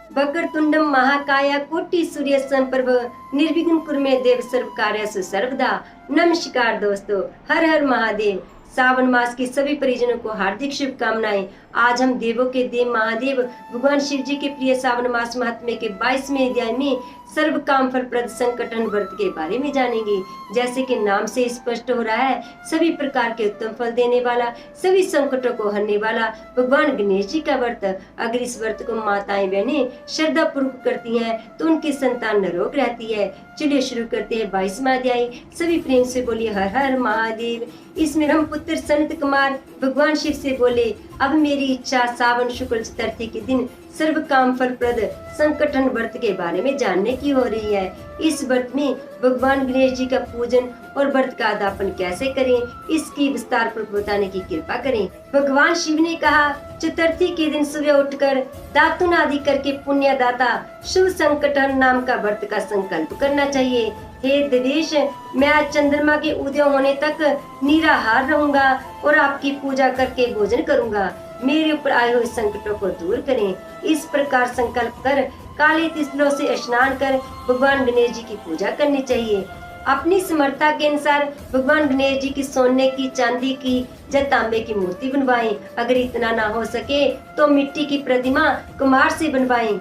वक्रतुंडम महाकाया कोटि सूर्य समप्रभ निर्विघ्न कुरु मे देव सर्व कार्येषु सर्वदा। नमस्कार दोस्तों, हर हर महादेव। सावन मास के सभी परिजनों को हार्दिक शुभकामनाएं। आज हम देवों के देव महादेव भगवान शिव जी के प्रिय सावन मास महात्म्य के 22वें अध्याय में सर्व काम फल प्रद संकटहरण व्रत के बारे में जानेंगे। जैसे कि नाम से स्पष्ट हो रहा है, सभी प्रकार के उत्तम फल देने वाला, सभी संकटों को हरने वाला भगवान गणेश जी का व्रत। अगर इस व्रत को माताएं बहनें श्रद्धा पूर्वक करती हैं तो उनकी संतान निरोग रहती है। चलिए शुरू करते हैं 22वां अध्याय। सभी प्रेम से बोलिए हर हर महादेव। इसमें हम पुत्र सनत कुमार भगवान शिव से बोले, अब मेरी इच्छा सावन शुक्ल चतुर्थी के दिन सर्व काम फल प्रद संकटहरण व्रत के बारे में जानने की हो रही है। इस व्रत में भगवान गणेश जी का पूजन और व्रत का अदापन कैसे करें, इसकी विस्तार पर बताने की कृपा करें। भगवान शिव ने कहा, चतुर्थी के दिन सुबह उठकर दातुन आदि करके पुण्यदाता शुभ संकटहरण नाम का व्रत का संकल्प करना चाहिए। हे देवेश, मैं आज चंद्रमा के उदय होने तक निराहार रहूंगा और आपकी पूजा करके भोजन करूंगा। मेरे ऊपर आए हुए संकटों को दूर करें। इस प्रकार संकल्प कर काले तिसलों से स्नान कर भगवान गणेश जी की पूजा करनी चाहिए। अपनी समर्था के अनुसार भगवान गणेश जी की सोने की, चांदी की या तांबे की मूर्ति बनवाएं। अगर इतना ना हो सके तो मिट्टी की प्रतिमा कुम्हार से बनवाएं।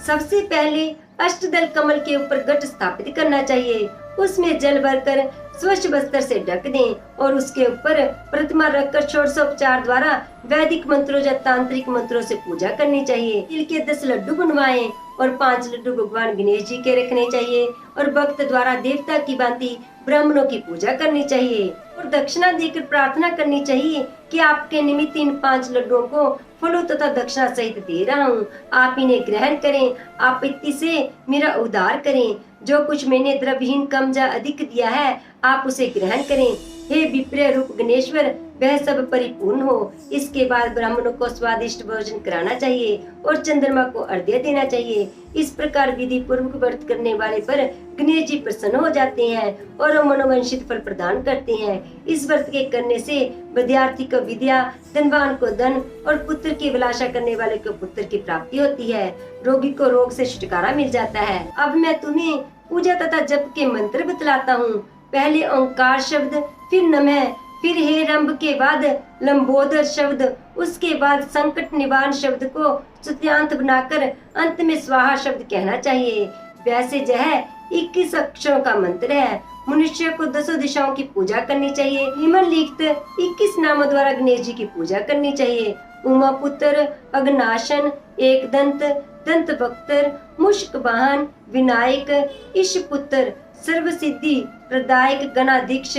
सबसे पहले अष्टदल कमल के ऊपर घट स्थापित करना चाहिए। उसमें जल भरकर स्वच्छ वस्त्र से ढक दें और उसके ऊपर प्रतिमा रखकर षोडशोपचार द्वारा वैदिक मंत्रों या तांत्रिक मंत्रों से पूजा करनी चाहिए। तिल के 10 लड्डू बनवाएं और 5 लड्डू भगवान गणेश जी के रखने चाहिए और भक्त द्वारा देवता की भांति ब्राह्मणों की पूजा करनी चाहिए और दक्षिणा देकर प्रार्थना करनी चाहिए कि आपके निमित्त इन 5 लड्डुओं को फलों तथा दक्षिणा सहित दे रहा हूँ, आप इन्हें ग्रहण करें। आप इत्ती से मेरा उद्धार करें। जो कुछ मैंने द्रव्यहीन कम या अधिक दिया है, आप उसे ग्रहण करें। हे विप्र रूप गणेश्वर, वह सब परिपूर्ण हो। इसके बाद ब्राह्मणों को स्वादिष्ट भोजन कराना चाहिए और चंद्रमा को अर्घ्य देना चाहिए। इस प्रकार विधि पूर्वक व्रत करने वाले पर गणेश जी प्रसन्न हो जाते हैं और मनोवांछित फल प्रदान करते हैं। इस व्रत के करने से विद्यार्थी को विद्या, धनवान को धन और पुत्र की अभिलाषा करने वाले को पुत्र की प्राप्ति होती है। रोगी को रोग से छुटकारा मिल जाता है। अब मैं तुम्हें पूजा तथा जप के मंत्र बतलाता हूँ। पहले ओंकार शब्द, फिर नमः, फिर हे रंभ के बाद लंबोदर शब्द, उसके बाद संकट निवारण शब्द को स्तुत्यांत बनाकर अंत में स्वाहा शब्द कहना चाहिए। वैसे यह 21 अक्षरों का मंत्र है। मनुष्य को 10 दिशाओं की पूजा करनी चाहिए। निम्नलिखित 21 नामों द्वारा गणेश जी की पूजा करनी चाहिए। उमा पुत्र, अग्नाशन, एक दंत, दंत भक्तर, मुष्क वाहन, विनायक, ईश पुत्र, सर्व सिद्धि प्रदायक, गणाधीश,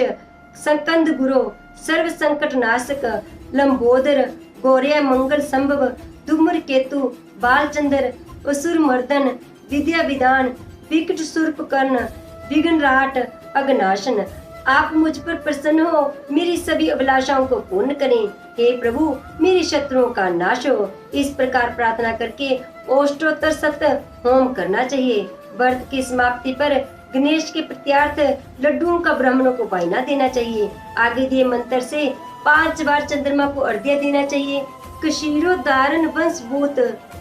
संकंद गुरु, सर्व संकट नाशक, लंबोदर, गौर्य मंगल संभव, धूम्र केतु, बालचंद्र, असुर मर्दन, विद्या विधान, विकट सुर्प कर्ण, विघ्न राट, अग्नाशन। आप मुझ पर प्रसन्न हो, मेरी सभी अभिलाषाओं को पूर्ण करें। हे प्रभु, मेरे शत्रुओं का नाश हो। इस प्रकार प्रार्थना करके अष्टोत्तर शत होम करना चाहिए। व्रत की समाप्ति पर गणेश के प्रत्यार्थ लड्डुओं का ब्राह्मणों को वायना देना चाहिए। आगे दिए मंत्र से 5 बार चंद्रमा को अर्घ्य देना चाहिए। कशीरो धारण वंश भूत,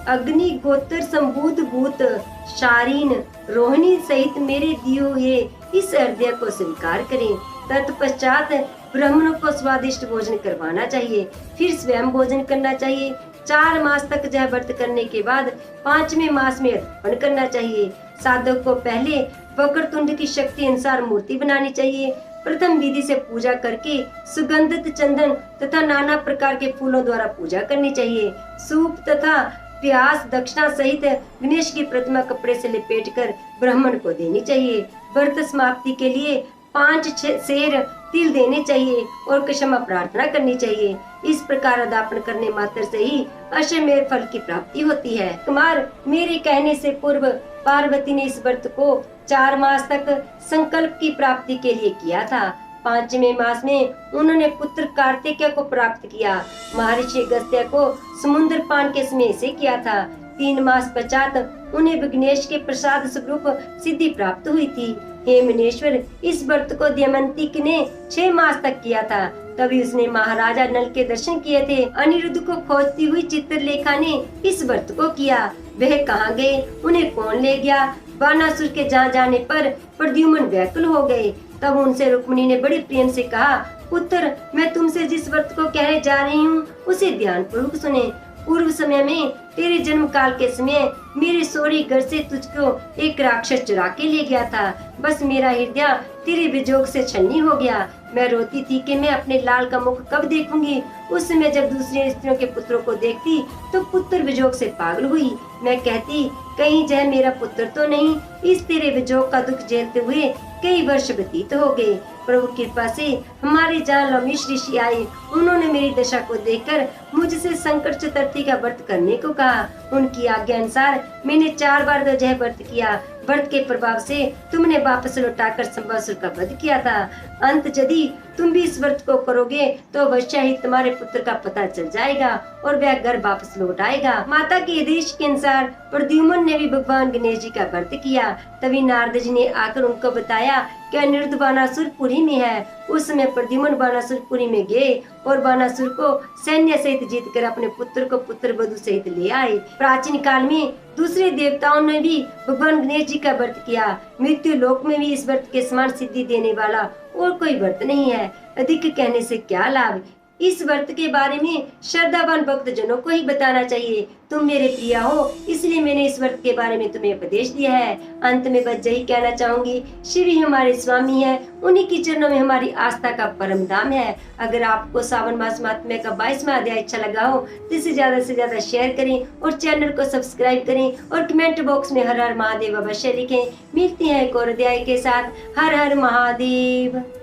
अग्नि गोत्र संभूत भूत, शारीन रोहिणी सहित मेरे दियो हुए इस अर्घ्य को स्वीकार करें। तत्पश्चात ब्राह्मणों को स्वादिष्ट भोजन करवाना चाहिए, फिर स्वयं भोजन करना चाहिए। 4 मास तक यह व्रत करने के बाद 5वें मास में अर्पण करना चाहिए। साधक को पहले वक्रतुंड की शक्ति अनुसार मूर्ति बनानी चाहिए। प्रथम विधि से पूजा करके सुगंधित चंदन तथा नाना प्रकार के फूलों द्वारा पूजा करनी चाहिए। सूप तथा प्यास दक्षिणा सहित गणेश की प्रतिमा कपड़े से लपेटकर ब्राह्मण को देनी चाहिए। व्रत समाप्ति के लिए 5 शेर तिल देने चाहिए और क्षमा प्रार्थना करनी चाहिए। इस प्रकार अदापन करने मात्र से ही अश्वमेध फल की प्राप्ति होती है। कुमार, मेरे कहने से पूर्व पार्वती ने इस व्रत को 4 मास तक संकल्प की प्राप्ति के लिए किया था। 5वें मास में उन्होंने पुत्र कार्तिकेय को प्राप्त किया। महर्षि अगस्त्य को समुद्र पान के समय से किया था। 3 मास पश्चात उन्हें विघ्नेश के प्रसाद स्वरूप सिद्धि प्राप्त हुई थी। हे मुनीश्वर, इस व्रत को दमयंती ने 6 मास तक किया था। तभी उसने महाराजा नल के दर्शन किए थे। अनिरुद्ध को खोजती हुई चित्रलेखा ने इस व्रत को किया। वह कहाँ गए, उन्हें कौन ले गया? बानासुर के जहाँ जाने पर प्रद्युम्न व्याकुल हो गए। तब उनसे रुक्मिणी ने बड़े प्रेम से कहा, पुत्र, मैं तुमसे जिस व्रत को कहने जा रही हूँ उसे ध्यान पूर्वक सुने। पूर्व समय में तेरे जन्म काल के समय मेरे सौरी घर से तुझको एक राक्षस चुरा के ले गया था। बस मेरा हृदय तेरे विजोग से छलनी हो गया। मैं रोती थी कि मैं अपने लाल का मुख कब देखूंगी। उस समय जब दूसरी स्त्रियों के पुत्रों को देखती तो पुत्र विजोग से पागल हुई। मैं कहती, कहीं जय मेरा पुत्र तो नहीं। इस तेरे विजोग का दुख झेलते हुए कई वर्ष व्यतीत हो गए। प्रभु कृपा से हमारे जहाँ लवमीश ऋषि आए। उन्होंने मेरी दशा को देखकर मुझसे संकट चतुर्थी का व्रत करने को कहा। उनकी आज्ञा अनुसार मैंने 4 बार यह व्रत किया। व्रत के प्रभाव से तुमने वापस लौटाकर संभासुर का वध किया था। अंत यदि तुम भी इस व्रत को करोगे तो अवश्य ही तुम्हारे पुत्र का पता चल जाएगा और वह घर वापस लौट आएगा। माता के आदेश के अनुसार प्रद्युम्न ने भी भगवान गणेश जी का व्रत किया। तभी नारद जी ने आकर उनको बताया कि अनिरुद्ध बानासुरपुरी में है। उस समय प्रद्युम्न बानासुरपुरी में गए और बानासुर को सैन्य सहित जीतकर अपने पुत्र को पुत्र वधु सहित ले आए। प्राचीन काल में दूसरे देवताओं ने भी भगवान गणेश जी का व्रत किया। मृत्यु लोक में भी इस व्रत के समान सिद्धि देने वाला और कोई व्रत नहीं है। अधिक कहने से क्या लाभ। इस व्रत के बारे में श्रद्धावान भक्त जनों को ही बताना चाहिए। तुम मेरे प्रिय हो, इसलिए मैंने इस व्रत के बारे में तुम्हें उपदेश दिया है। अंत में बस यही कहना चाहूंगी, शिव ही हमारे स्वामी है, उन्हीं की चरणों में हमारी आस्था का परम धाम है। अगर आपको सावन मास महात्म्य का 22वां अध्याय अच्छा लगा हो तो इसे ज्यादा से ज्यादा शेयर करें और चैनल को सब्सक्राइब करें और कमेंट बॉक्स में हर हर महादेव अवश्य लिखें। मिलते हैं एक और अध्याय के साथ। हर हर महादेव।